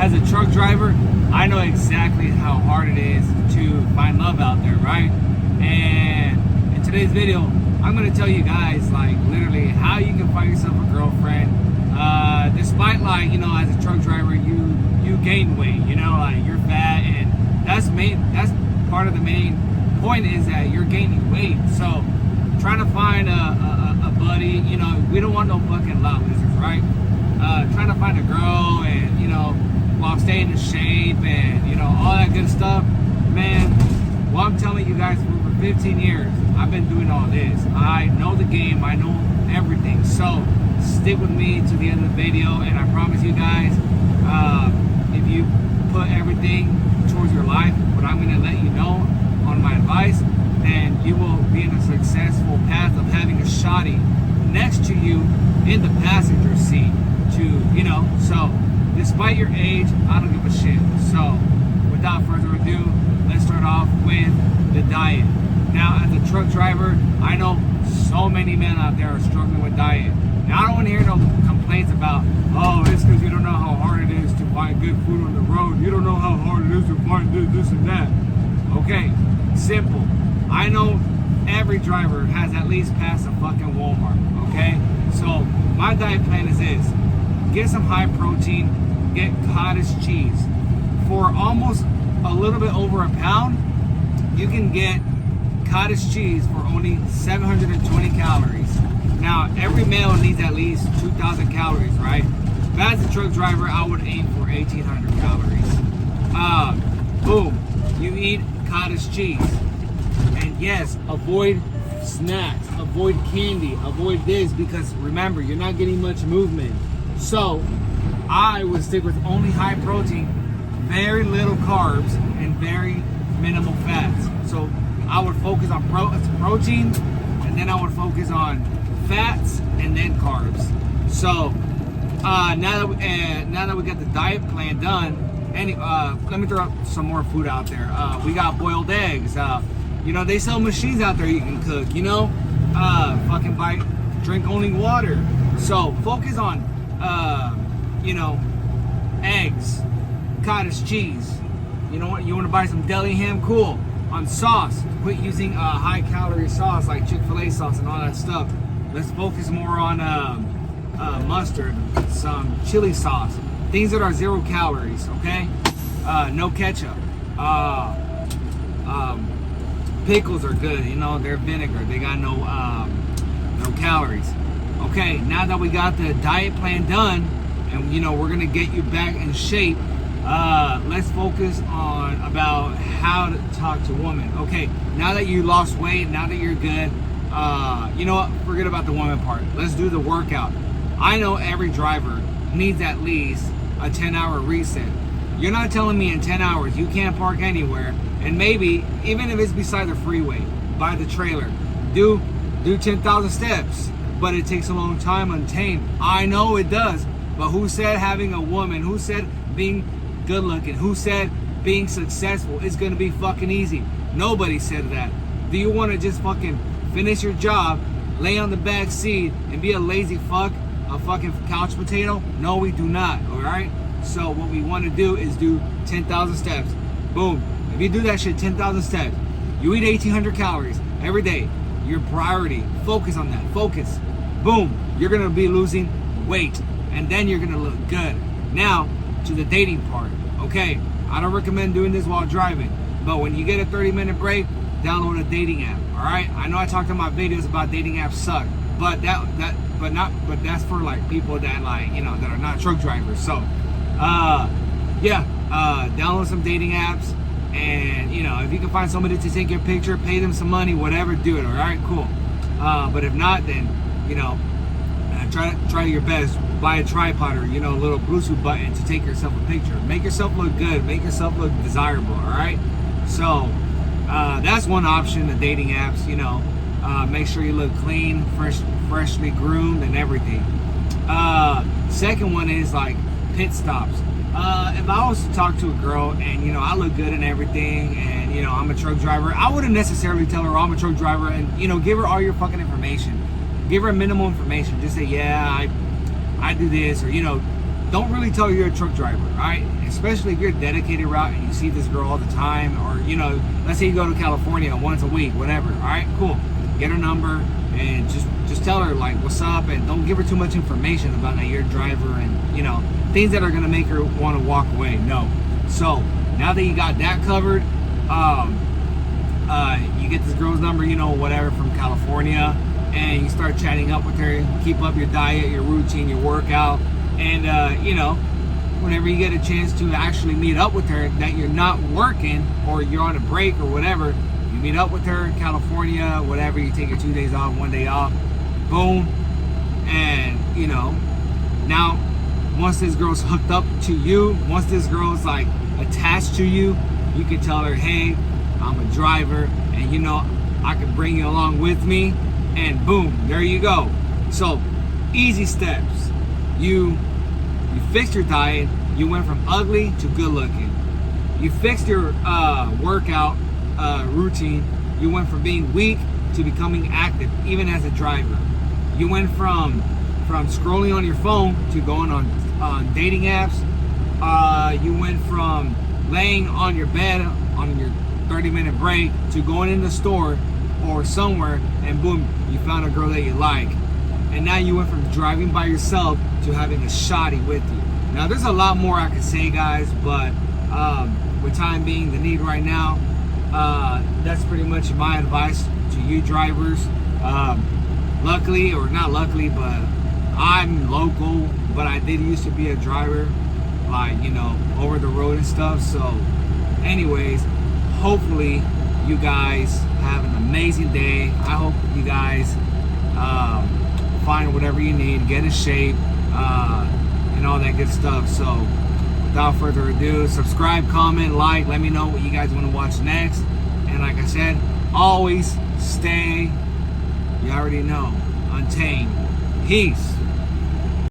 as a truck driver, I know exactly how hard it is to find love out there, right? And in today's video, I'm gonna tell you guys, like, literally how you can find yourself a girlfriend. Despite, like, you know, as a truck driver, you gain weight, you know, like you're fat, and that's part of the main point is that you're gaining weight. So trying to find a buddy, you know, we don't want no fucking lot losers, right? Trying to find a girl, and, you know, while staying in shape and, you know, all that good stuff, man. Well, I'm telling you guys, for 15 years I've been doing all this. I know the game, I know everything. So stick with me to the end of the video, and I promise you guys, if you put everything towards your life, what I'm going to let you know on my advice, then you will be in a successful path of having a shawty next to you in the passenger seat to, you know. So despite your age, I don't give a shit. So without further ado, let's start off with the diet. Now, as a truck driver, I know so many men out there are struggling with diet. Now, I don't want to hear no complaints about, oh, it's because you don't know how hard it is to find good food on the road. You don't know how hard it is to find this and that. Okay, simple. I know every driver has at least passed a fucking Walmart, okay? So my diet plan is this. Get some high protein, get cottage cheese. For almost a little bit over a pound, you can get cottage cheese for only 720 calories. Now, every meal needs at least 2,000 calories, right? But as a truck driver, I would aim for 1,800 calories. Boom, you eat cottage cheese. And yes, avoid snacks, avoid candy, avoid this, because remember, you're not getting much movement. So I would stick with only high protein, very little carbs, and very minimal fats. So I would focus on protein, and then I would focus on fats, and then carbs. So now that we got the diet plan done, let me throw up some more food out there. We got boiled eggs. You know, they sell machines out there you can cook. You know, drink only water. So focus on you know, eggs, cottage cheese. You know what? You want to buy some deli ham? Cool. On sauce, quit using high calorie sauce like Chick-fil-A sauce and all that stuff. Let's focus more on mustard, some chili sauce, things that are 0 calories, okay? No ketchup. Pickles are good, you know, they're vinegar. They got no calories. Okay, now that we got the diet plan done, and, you know, we're gonna get you back in shape, let's focus on about how to talk to women. Okay, now that you lost weight, now that you're good, you know what, forget about the woman part. Let's do the workout. I know every driver needs at least a 10-hour reset. You're not telling me in 10 hours you can't park anywhere, and maybe even if it's beside the freeway, by the trailer, do 10,000 steps, but it takes a long time untamed. I know it does, but who said having a woman, who said being good looking, who said being successful is gonna be fucking easy? Nobody said that. Do you want to just fucking finish your job, lay on the back seat, and be a lazy fuck, a fucking couch potato? No, we do not. All right. So what we want to do is do 10,000 steps. Boom. If you do that shit, 10,000 steps, you eat 1,800 calories every day. Your priority. Focus on that. Focus. Boom. You're gonna be losing weight, and then you're gonna look good. Now to the dating part. Okay, I don't recommend doing this while driving, but when you get a 30-minute break, download a dating app. All right, I know I talked in my videos about dating apps suck, but that's for like people that, like, you know, that are not truck drivers. So download some dating apps, and, you know, if you can find somebody to take your picture, pay them some money, whatever, do it. All right, cool. But if not, then, you know, try your best. Buy a tripod, or, you know, a little Bluetooth button to take yourself a picture. Make yourself look good. Make yourself look desirable. All right. So that's one option. The dating apps. You know, make sure you look clean, freshly groomed, and everything. Second one is like pit stops. If I was to talk to a girl and, you know, I look good and everything, and, you know, I'm a truck driver, I wouldn't necessarily tell her I'm a truck driver and, you know, give her all your fucking information. Give her minimal information. Just say, yeah, I do this, or, you know, don't really tell her you're a truck driver, right? Especially if you're a dedicated route and you see this girl all the time, or you know, let's say you go to California once a week, whatever. All right, cool. Get her number and just tell her like what's up, and don't give her too much information about that you're a driver and you know things that are gonna make her want to walk away. No. So now that you got that covered, you get this girl's number, you know, whatever, from California, and you start chatting up with her. Keep up your diet, your routine, your workout, and you know, whenever you get a chance to actually meet up with her, that you're not working or you're on a break or whatever, you meet up with her in California, whatever. You take your 2 days off, 1 day off, boom, and you know, now once this girl's hooked up to you, once this girl's like attached to you, you can tell her, hey, I'm a driver, and you know, I can bring you along with me, and boom, there you go. So easy steps. You fixed your diet. You went from ugly to good looking. You fixed your workout routine. You went from being weak to becoming active, even as a driver. You went from scrolling on your phone to going on dating apps. You went from laying on your bed on your 30-minute break to going in the store or somewhere, and boom, you found a girl that you like. And now you went from driving by yourself to having a shotty with you. Now there's a lot more I could say, guys, but with time being the need right now, that's pretty much my advice to you drivers. Luckily, or not luckily, but I'm local, but I did used to be a driver, like, you know, over the road and stuff. So anyways, hopefully you guys have an amazing day. I hope you guys find whatever you need, get in shape, and all that good stuff. So without further ado, subscribe, comment, like, let me know what you guys want to watch next. And like I said, always stay, you already know, untamed. Peace.